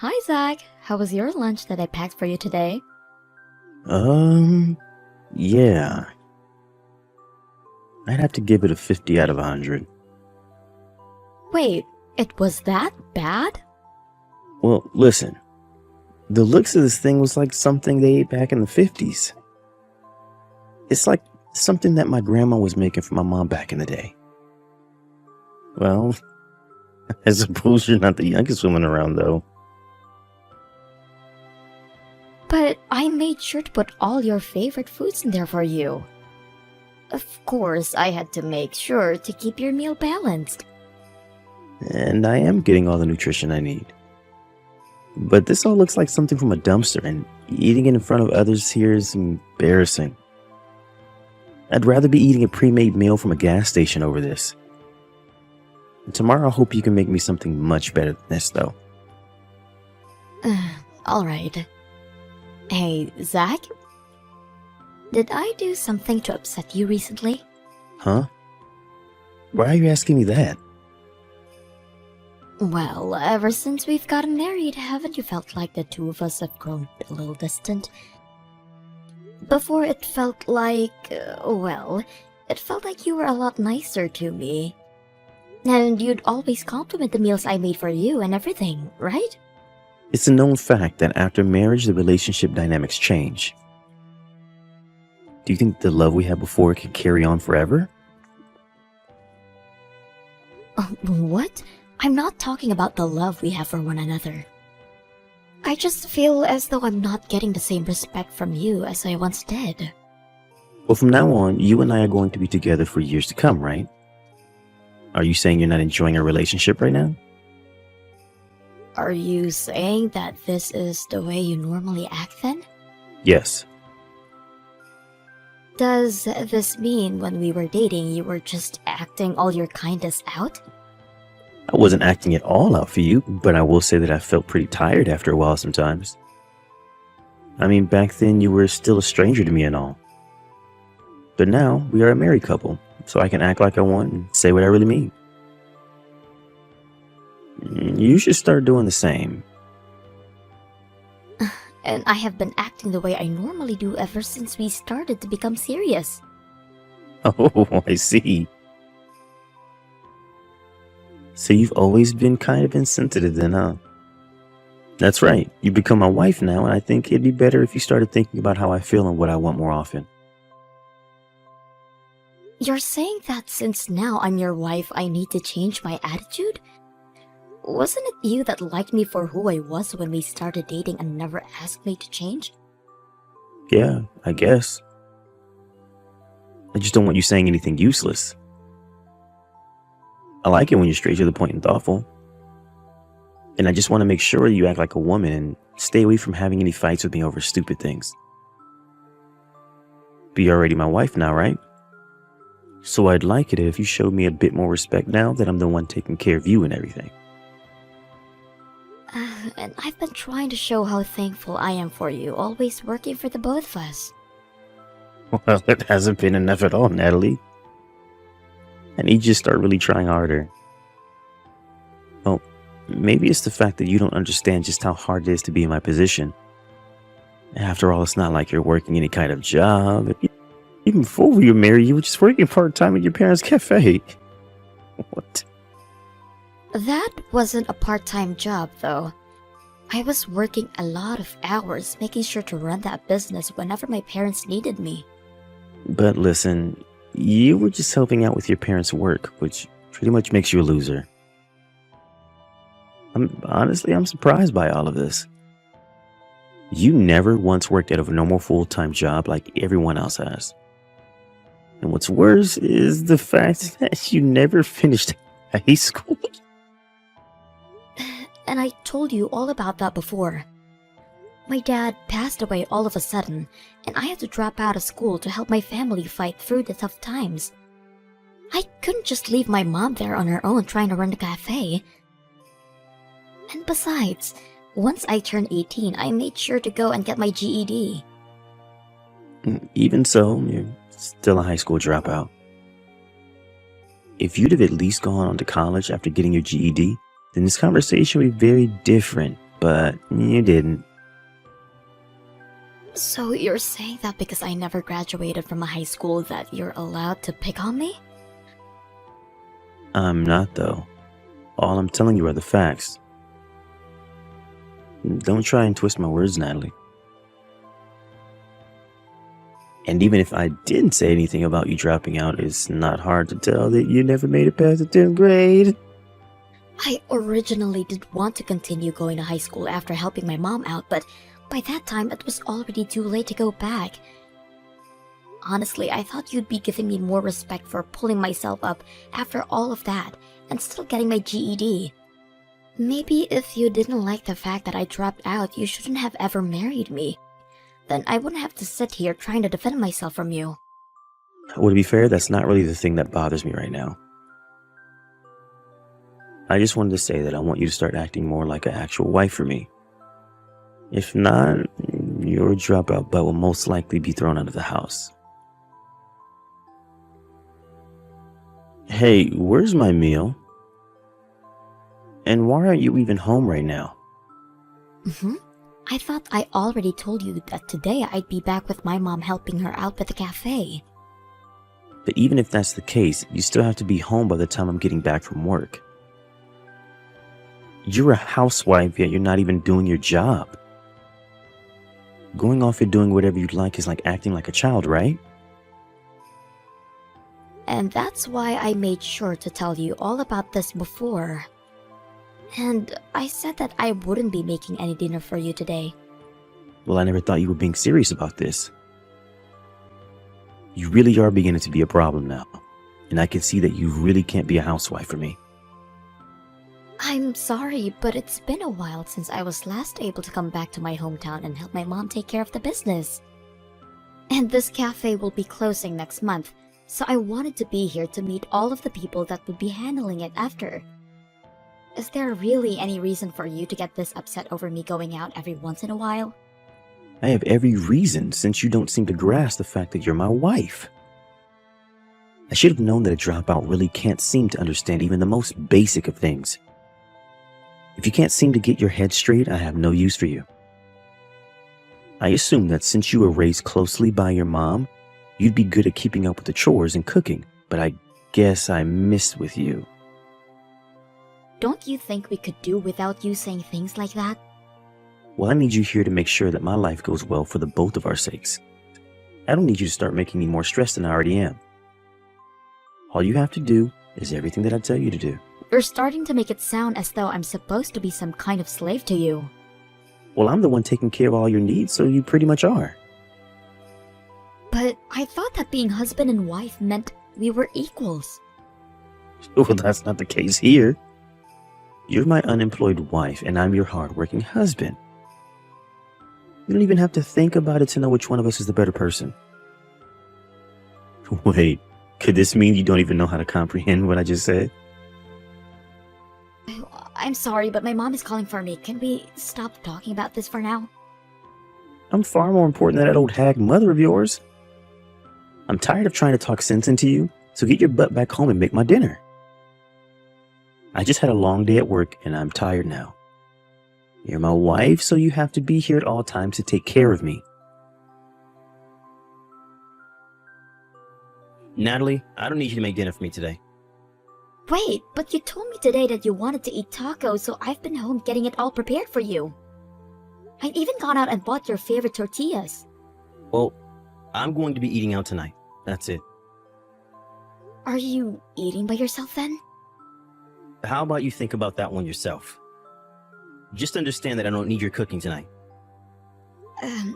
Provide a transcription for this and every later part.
Hi, Zach. How was your lunch that I packed for you today? Um, yeah, I'd have to give it a 50 out of 100. Wait, it was that bad? Well, listen, the looks of this thing was like something they ate back in the 50s. It's like something that my grandma was making for my mom back in the day. Well, I suppose you're not the youngest woman around, though. But I made sure to put all your favorite foods in there for you. Of course, I had to make sure to keep your meal balanced. And I am getting all the nutrition I need. But this all looks like something from a dumpster, and eating it in front of others here is embarrassing. I'd rather be eating a pre-made meal from a gas station over this. And tomorrow I hope you can make me something much better than this, though. Alright. Hey, Zach? Did I do something to upset you recently? Huh? Why are you asking me that? Well, ever since we've gotten married, haven't you felt like the two of us have grown a little distant? Before it felt like, it felt like you were a lot nicer to me. And you'd always compliment the meals I made for you and everything, right? It's a known fact that after marriage, the relationship dynamics change. Do you think the love we had before can carry on forever? What? I'm not talking about the love we have for one another. I just feel as though I'm not getting the same respect from you as I once did. Well, from now on, you and I are going to be together for years to come, right? Are you saying you're not enjoying our relationship right now? Are you saying that this is the way you normally act then? Yes. Does this mean when we were dating you were just acting all your kindness out? I wasn't acting it all out for you, but I will say that I felt pretty tired after a while sometimes. I mean, back then you were still a stranger to me and all. But now we are a married couple, so I can act like I want and say what I really mean. You should start doing the same. And I have been acting the way I normally do ever since we started to become serious. Oh, I see. So you've always been kind of insensitive then, huh? That's right. You've become my wife now, and I think it'd be better if you started thinking about how I feel and what I want more often. You're saying that since now I'm your wife, I need to change my attitude? Wasn't it you that liked me for who I was when we started dating and never asked me to change? Yeah, I guess. I just don't want you saying anything useless. I like it when you're straight to the point and thoughtful. And I just want to make sure you act like a woman and stay away from having any fights with me over stupid things. But you're already my wife now, right? So I'd like it if you showed me a bit more respect now that I'm the one taking care of you and everything. And I've been trying to show how thankful I am for you, always working for the both of us. Well, it hasn't been enough at all, Natalie. I need you to start really trying harder. Well, maybe it's the fact that you don't understand just how hard it is to be in my position. After all, it's not like you're working any kind of job. Even before we were married, you were just working part-time at your parents' cafe. What? That wasn't a part-time job, though. I was working a lot of hours, making sure to run that business whenever my parents needed me. But listen, you were just helping out with your parents' work, which pretty much makes you a loser. I'm surprised by all of this. You never once worked at a normal full-time job like everyone else has. And what's worse is the fact that you never finished high school. And I told you all about that before. My dad passed away all of a sudden, and I had to drop out of school to help my family fight through the tough times. I couldn't just leave my mom there on her own trying to run the cafe. And besides, once I turned 18, I made sure to go and get my GED. Even so, you're still a high school dropout. If you'd have at least gone on to college after getting your GED, then this conversation would be very different. but you didn't. So you're saying that because I never graduated from a high school that you're allowed to pick on me? I'm not, though. All I'm telling you are the facts. Don't try and twist my words, Natalie. And even if I didn't say anything about you dropping out, it's not hard to tell that you never made it past the 10th grade. I originally did want to continue going to high school after helping my mom out, but by that time it was already too late to go back. Honestly, I thought you'd be giving me more respect for pulling myself up after all of that and still getting my GED. Maybe if you didn't like the fact that I dropped out, you shouldn't have ever married me. Then I wouldn't have to sit here trying to defend myself from you. Well, to be fair, that's not really the thing that bothers me right now. I just wanted to say that I want you to start acting more like an actual wife for me. If not, your dropout butt will most likely be thrown out of the house. Hey, where's my meal? And why aren't you even home right now? I thought I already told you that today I'd be back with my mom helping her out with the cafe. But even if that's the case, you still have to be home by the time I'm getting back from work. You're a housewife, yet you're not even doing your job. Going off and doing whatever you'd like is like acting like a child, right? And that's why I made sure to tell you all about this before. And I said that I wouldn't be making any dinner for you today. Well, I never thought you were being serious about this. You really are beginning to be a problem now. And I can see that you really can't be a housewife for me. I'm sorry, but it's been a while since I was last able to come back to my hometown and help my mom take care of the business. And this cafe will be closing next month, so I wanted to be here to meet all of the people that would be handling it after. Is there really any reason for you to get this upset over me going out every once in a while? I have every reason, since you don't seem to grasp the fact that you're my wife. I should have known that a dropout really can't seem to understand even the most basic of things. If you can't seem to get your head straight, I have no use for you. I assume that since you were raised closely by your mom, you'd be good at keeping up with the chores and cooking, but I guess I missed with you. Don't you think we could do without you saying things like that? Well, I need you here to make sure that my life goes well for the both of our sakes. I don't need you to start making me more stressed than I already am. All you have to do is everything that I tell you to do. You're starting to make it sound as though I'm supposed to be some kind of slave to you. Well, I'm the one taking care of all your needs, so you pretty much are. But I thought that being husband and wife meant we were equals. Well, that's not the case here. You're my unemployed wife, and I'm your hardworking husband. You don't even have to think about it to know which one of us is the better person. Wait, could this mean you don't even know how to comprehend what I just said? I'm sorry, but my mom is calling for me. Can we stop talking about this for now? I'm far more important than that old hag mother of yours. I'm tired of trying to talk sense into you, so get your butt back home and make my dinner. I just had a long day at work, and I'm tired now. You're my wife, so you have to be here at all times to take care of me. Natalie, I don't need you to make dinner for me today. Wait, but you told me today that you wanted to eat tacos, so I've been home getting it all prepared for you. I've even gone out and bought your favorite tortillas. Well, I'm going to be eating out tonight. That's it. Are you eating by yourself then? How about you think about that one yourself? Just understand that I don't need your cooking tonight.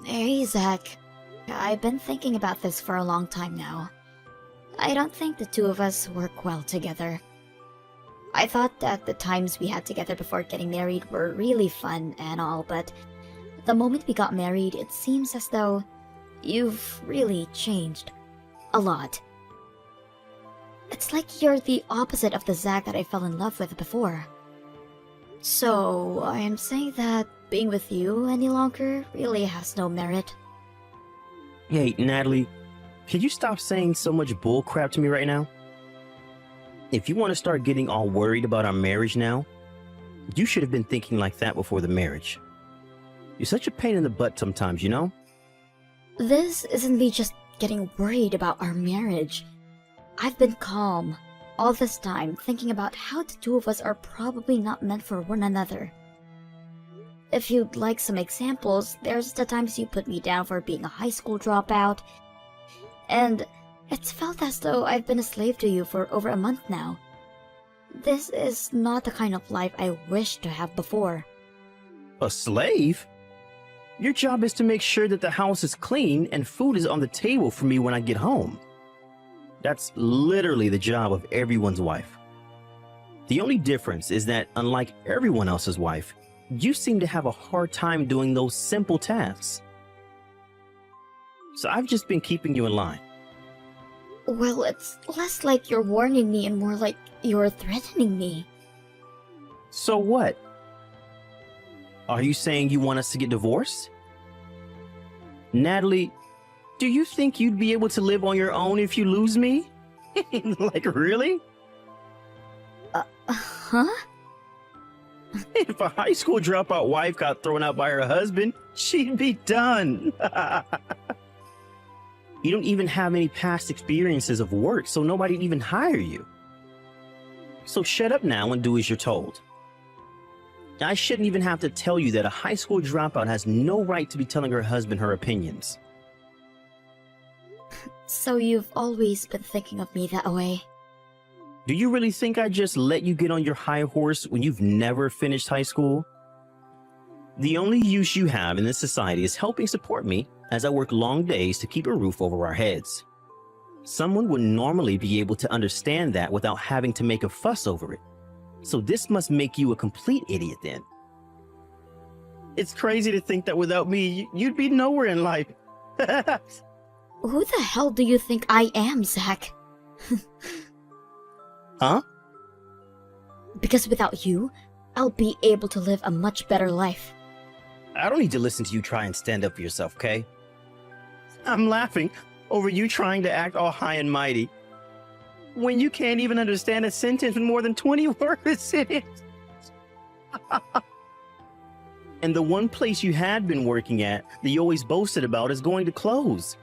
Hey, Zach. I've been thinking about this for a long time now. I don't think the two of us work well together. I thought that the times we had together before getting married were really fun and all, but the moment we got married, it seems as though you've really changed. A lot. It's like you're the opposite of the Zach that I fell in love with before. So, I am saying that being with you any longer really has no merit. Hey, Natalie, could you stop saying so much bull crap to me right now? If you want to start getting all worried about our marriage now, You should have been thinking like that before the marriage. You're such a pain in the butt sometimes, you know? This isn't me just getting worried about our marriage. I've been calm all this time, thinking about how the two of us are probably not meant for one another. If you'd like some examples, there's the times you put me down for being a high school dropout, and it's felt as though I've been a slave to you for over a month now. This is not the kind of life I wished to have before. A slave? Your job is to make sure that the house is clean and food is on the table for me when I get home. That's literally the job of everyone's wife. The only difference is that, unlike everyone else's wife, you seem to have a hard time doing those simple tasks. So I've just been keeping you in line. Well, it's less like you're warning me and more like you're threatening me. So what? Are you saying you want us to get divorced? Natalie, do you think you'd be able to live on your own if you lose me? Like, really? Huh? If a high school dropout wife got thrown out by her husband, she'd be done. You don't even have any past experiences of work, so nobody'd even hire you. So shut up now and do as you're told. I shouldn't even have to tell you that a high school dropout has no right to be telling her husband her opinions. So you've always been thinking of me that way? Do you really think I just let you get on your high horse when you've never finished high school? The only use you have in this society is helping support me as I work long days to keep a roof over our heads. Someone would normally be able to understand that without having to make a fuss over it. So this must make you a complete idiot then. It's crazy to think that without me, you'd be nowhere in life. Who the hell do you think I am, Zach? Huh? Because without you, I'll be able to live a much better life. I don't need to listen to you try and stand up for yourself, okay? I'm laughing over you trying to act all high and mighty when you can't even understand a sentence with more than 20 words in it. And the one place you had been working at that you always boasted about is going to close.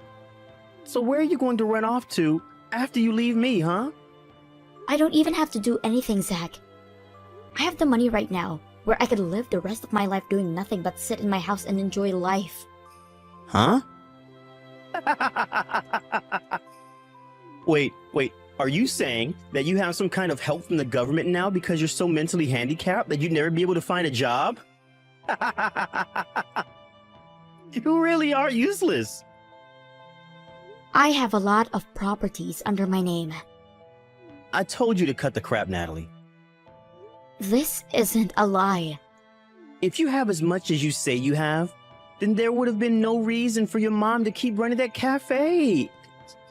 So where are you going to run off to after you leave me, huh? I don't even have to do anything, Zach. I have the money right now, where I could live the rest of my life doing nothing but sit in my house and enjoy life. Huh? Wait, are you saying that you have some kind of help from the government now because you're so mentally handicapped that you'd never be able to find a job? You really are useless. I have a lot of properties under my name. I told you to cut the crap, Natalie. This isn't a lie. If you have as much as you say you have, then there would have been no reason for your mom to keep running that cafe.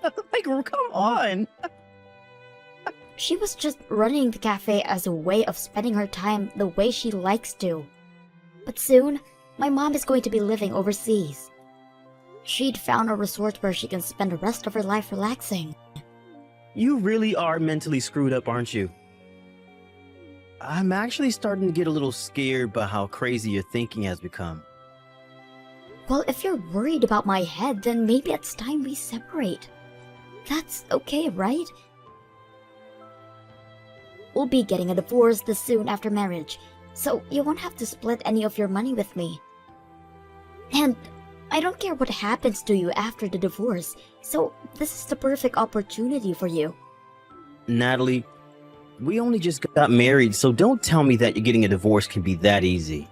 Like, come on. She was just running the cafe as a way of spending her time the way she likes to. But soon, my mom is going to be living overseas. She'd found a resort where she can spend the rest of her life relaxing. You really are mentally screwed up, aren't you? I'm actually starting to get a little scared by how crazy your thinking has become. Well, if you're worried about my head, then maybe it's time we separate. That's okay, right? We'll be getting a divorce this soon after marriage, so you won't have to split any of your money with me. And I don't care what happens to you after the divorce, so this is the perfect opportunity for you. Natalie, we only just got married, so don't tell me that getting a divorce can be that easy.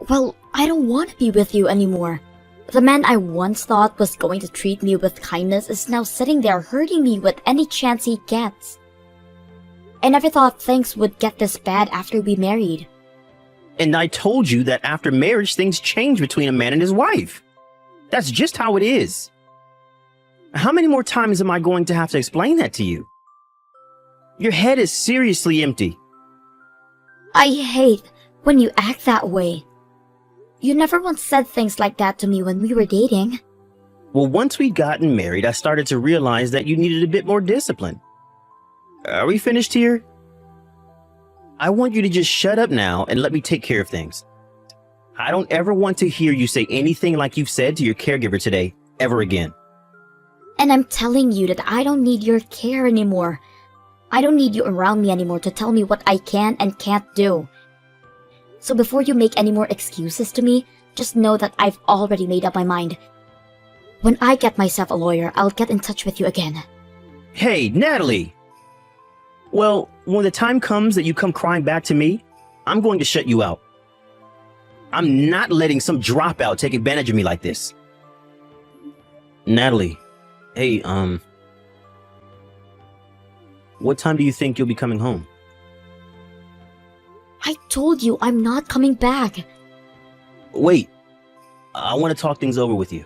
Well, I don't want to be with you anymore. The man I once thought was going to treat me with kindness is now sitting there hurting me with any chance he gets. I never thought things would get this bad after we married. And I told you that after marriage, things change between a man and his wife. That's just how it is. How many more times am I going to have to explain that to you? Your head is seriously empty. I hate when you act that way. You never once said things like that to me when we were dating. Well, once we'd gotten married, I started to realize that you needed a bit more discipline. Are we finished here? I want you to just shut up now and let me take care of things. I don't ever want to hear you say anything like you've said to your caregiver today, ever again. And I'm telling you that I don't need your care anymore. I don't need you around me anymore to tell me what I can and can't do. So before you make any more excuses to me, just know that I've already made up my mind. When I get myself a lawyer, I'll get in touch with you again. Hey, Natalie! Well, when the time comes that you come crying back to me, I'm going to shut you out. I'm not letting some dropout take advantage of me like this. Natalie, hey, what time do you think you'll be coming home? I told you I'm not coming back. Wait, I want to talk things over with you.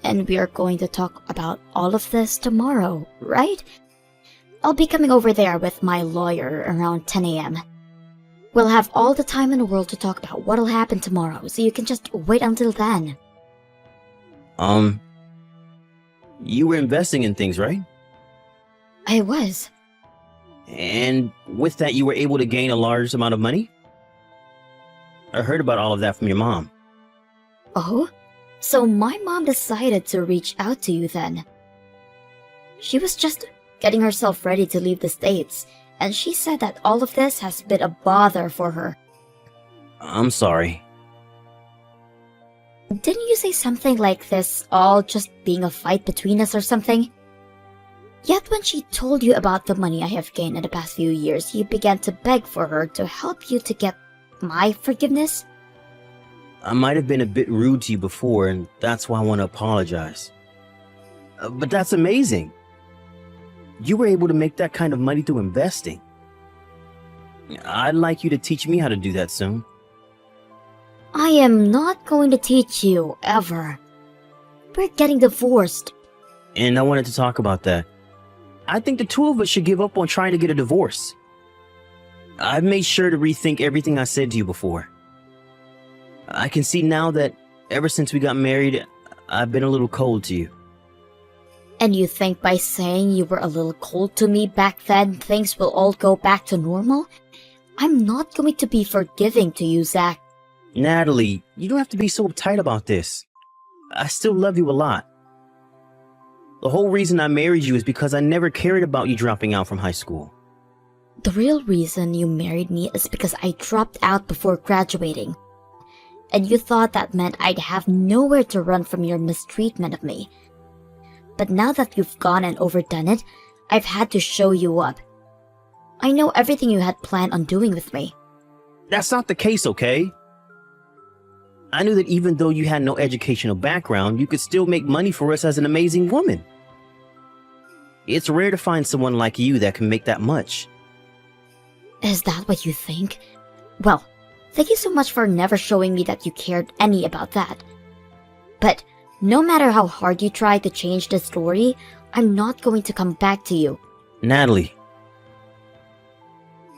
And we are going to talk about all of this tomorrow, right? I'll be coming over there with my lawyer around 10 a.m. We'll have all the time in the world to talk about what'll happen tomorrow, so you can just wait until then. You were investing in things, right? I was. And with that, you were able to gain a large amount of money? I heard about all of that from your mom. Oh? So my mom decided to reach out to you then. She was just getting herself ready to leave the States, and she said that all of this has been a bother for her. I'm sorry. Didn't you say something like this all just being a fight between us or something? Yet when she told you about the money I have gained in the past few years, you began to beg for her to help you to get my forgiveness? I might have been a bit rude to you before, and that's why I want to apologize. But that's amazing. You were able to make that kind of money through investing. I'd like you to teach me how to do that soon. I am not going to teach you, ever. We're getting divorced. And I wanted to talk about that. I think the two of us should give up on trying to get a divorce. I've made sure to rethink everything I said to you before. I can see now that ever since we got married, I've been a little cold to you. And you think by saying you were a little cold to me back then, things will all go back to normal? I'm not going to be forgiving to you, Zach. Natalie, you don't have to be so uptight about this. I still love you a lot. The whole reason I married you is because I never cared about you dropping out from high school. The real reason you married me is because I dropped out before graduating. And you thought that meant I'd have nowhere to run from your mistreatment of me. But now that you've gone and overdone it, I've had to show you up. I know everything you had planned on doing with me. That's not the case, okay? I knew that even though you had no educational background, you could still make money for us as an amazing woman. It's rare to find someone like you that can make that much. Is that what you think? Well, thank you so much for never showing me that you cared any about that. But no matter how hard you try to change the story, I'm not going to come back to you. Natalie,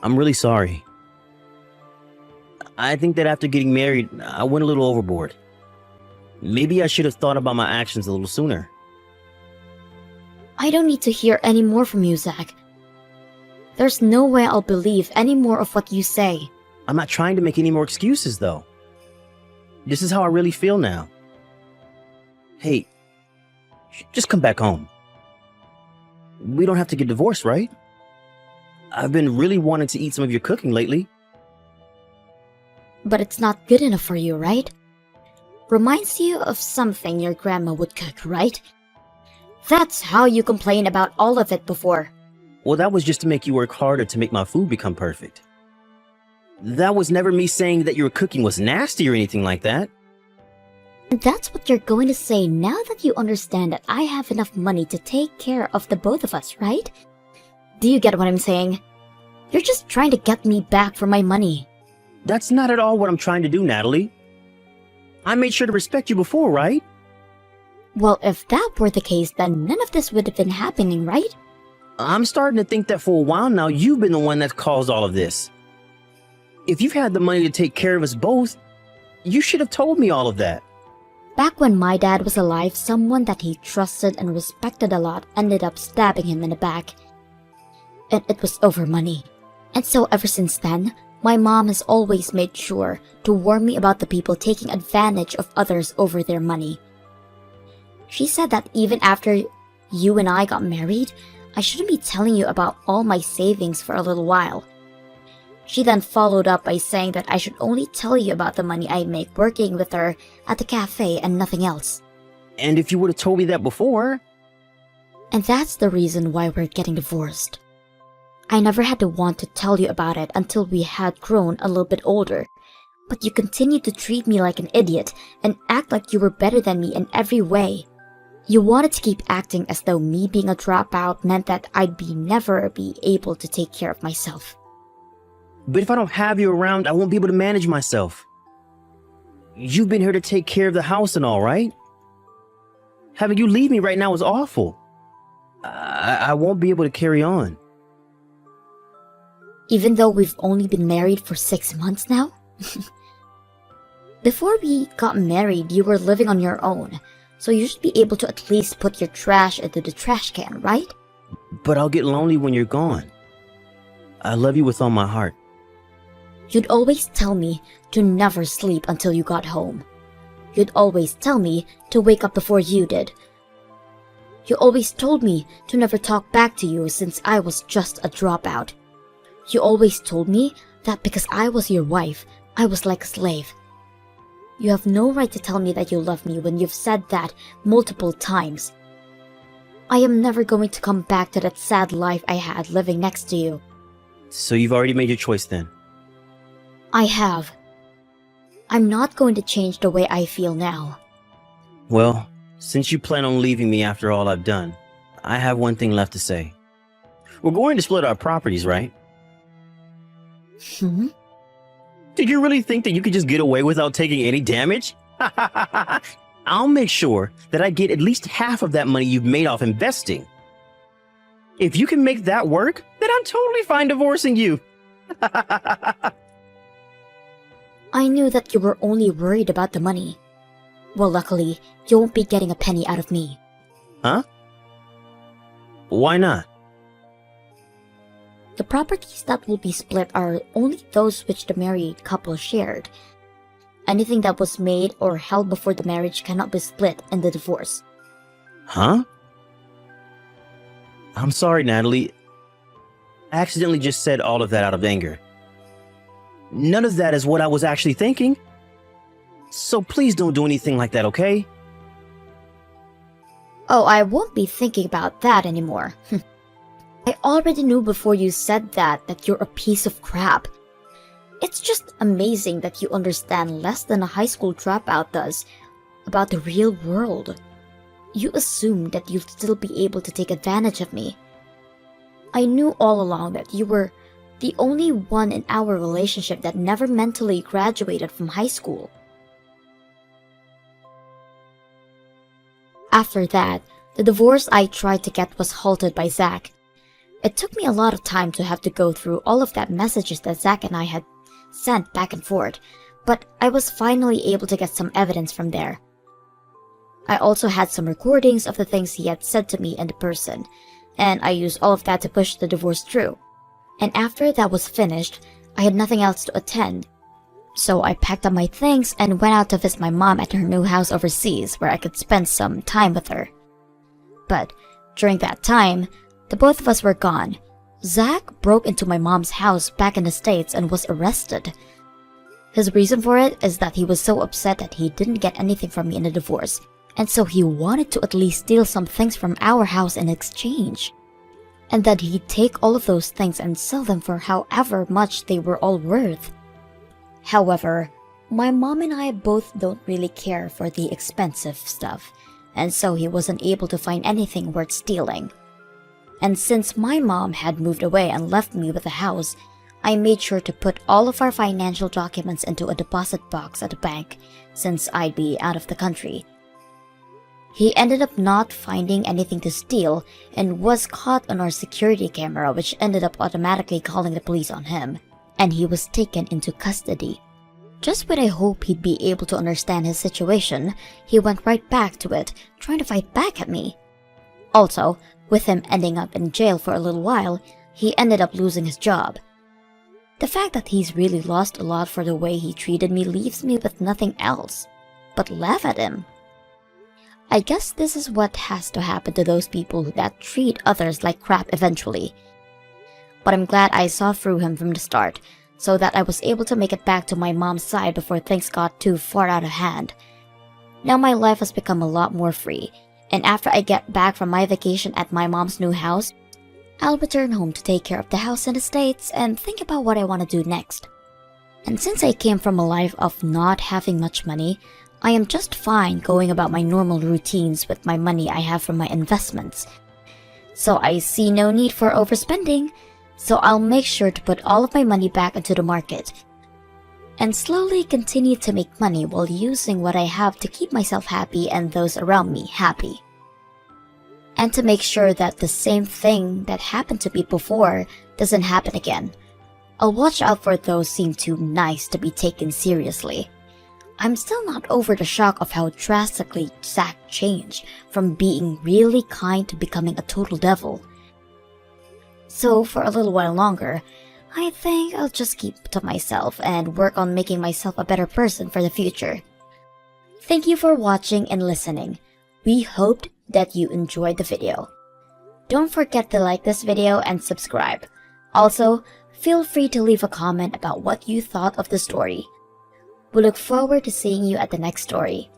I'm really sorry. I think that after getting married, I went a little overboard. Maybe I should have thought about my actions a little sooner. I don't need to hear any more from you, Zach. There's no way I'll believe any more of what you say. I'm not trying to make any more excuses, though. This is how I really feel now. Hey, just come back home. We don't have to get divorced, right? I've been really wanting to eat some of your cooking lately. But it's not good enough for you, right? Reminds you of something your grandma would cook, right? That's how you complained about all of it before. Well, that was just to make you work harder to make my food become perfect. That was never me saying that your cooking was nasty or anything like that. And that's what you're going to say now that you understand that I have enough money to take care of the both of us, right? Do you get what I'm saying? You're just trying to get me back for my money. That's not at all what I'm trying to do, Natalie. I made sure to respect you before, right? Well, if that were the case, then none of this would have been happening, right? I'm starting to think that for a while now, you've been the one that's caused all of this. If you've had the money to take care of us both, you should have told me all of that. Back when my dad was alive, someone that he trusted and respected a lot ended up stabbing him in the back. And it was over money. And so ever since then, my mom has always made sure to warn me about the people taking advantage of others over their money. She said that even after you and I got married, I shouldn't be telling you about all my savings for a little while. She then followed up by saying that I should only tell you about the money I make working with her at the cafe and nothing else. And if you would have told me that before... And that's the reason why we're getting divorced. I never had to want to tell you about it until we had grown a little bit older, but you continued to treat me like an idiot and act like you were better than me in every way. You wanted to keep acting as though me being a dropout meant that I'd never be able to take care of myself. But if I don't have you around, I won't be able to manage myself. You've been here to take care of the house and all, right? Having you leave me right now is awful. I won't be able to carry on. Even though we've only been married for 6 months now? Before we got married, you were living on your own, so you should be able to at least put your trash into the trash can, right? But I'll get lonely when you're gone. I love you with all my heart. You'd always tell me to never sleep until you got home. You'd always tell me to wake up before you did. You always told me to never talk back to you since I was just a dropout. You always told me that because I was your wife, I was like a slave. You have no right to tell me that you love me when you've said that multiple times. I am never going to come back to that sad life I had living next to you. So you've already made your choice then? I have. I'm not going to change the way I feel now. Well, since you plan on leaving me after all I've done, I have one thing left to say. We're going to split our properties, right? Did you really think that you could just get away without taking any damage? I'll make sure that I get at least half of that money you've made off investing. If you can make that work, then I'm totally fine divorcing you. I knew that you were only worried about the money. Well, luckily, you won't be getting a penny out of me. Huh? Why not? The properties that will be split are only those which the married couple shared. Anything that was made or held before the marriage cannot be split in the divorce. Huh? I'm sorry, Natalie. I accidentally just said all of that out of anger. None of that is what I was actually thinking. So please don't do anything like that, okay? Oh, I won't be thinking about that anymore. I already knew before you said that you're a piece of crap. It's just amazing that you understand less than a high school dropout does about the real world. You assumed that you'd still be able to take advantage of me. I knew all along that you were the only one in our relationship that never mentally graduated from high school. After that, the divorce I tried to get was halted by Zach. It took me a lot of time to have to go through all of that messages that Zach and I had sent back and forth, but I was finally able to get some evidence from there. I also had some recordings of the things he had said to me in person, and I used all of that to push the divorce through. And after that was finished, I had nothing else to attend. So I packed up my things and went out to visit my mom at her new house overseas where I could spend some time with her. But during that time, the both of us were gone. Zach broke into my mom's house back in the States and was arrested. His reason for it is that he was so upset that he didn't get anything from me in the divorce, and so he wanted to at least steal some things from our house in exchange. And that he'd take all of those things and sell them for however much they were all worth. However, my mom and I both don't really care for the expensive stuff, and so he wasn't able to find anything worth stealing. And since my mom had moved away and left me with the house, I made sure to put all of our financial documents into a deposit box at the bank since I'd be out of the country. He ended up not finding anything to steal and was caught on our security camera, which ended up automatically calling the police on him, and he was taken into custody. Just when I hoped he'd be able to understand his situation, he went right back to it, trying to fight back at me. Also, with him ending up in jail for a little while, he ended up losing his job. The fact that he's really lost a lot for the way he treated me leaves me with nothing else but laugh at him. I guess this is what has to happen to those people that treat others like crap eventually. But I'm glad I saw through him from the start, so that I was able to make it back to my mom's side before things got too far out of hand. Now my life has become a lot more free, and after I get back from my vacation at my mom's new house, I'll return home to take care of the house and estates and think about what I want to do next. And since I came from a life of not having much money, I am just fine going about my normal routines with my money I have from my investments. So I see no need for overspending, so I'll make sure to put all of my money back into the market and slowly continue to make money while using what I have to keep myself happy and those around me happy. And to make sure that the same thing that happened to me before doesn't happen again, I'll watch out for those seem too nice to be taken seriously. I'm still not over the shock of how drastically Zack changed from being really kind to becoming a total devil. So for a little while longer, I think I'll just keep to myself and work on making myself a better person for the future. Thank you for watching and listening. We hoped that you enjoyed the video. Don't forget to like this video and subscribe. Also, feel free to leave a comment about what you thought of the story. We look forward to seeing you at the next story.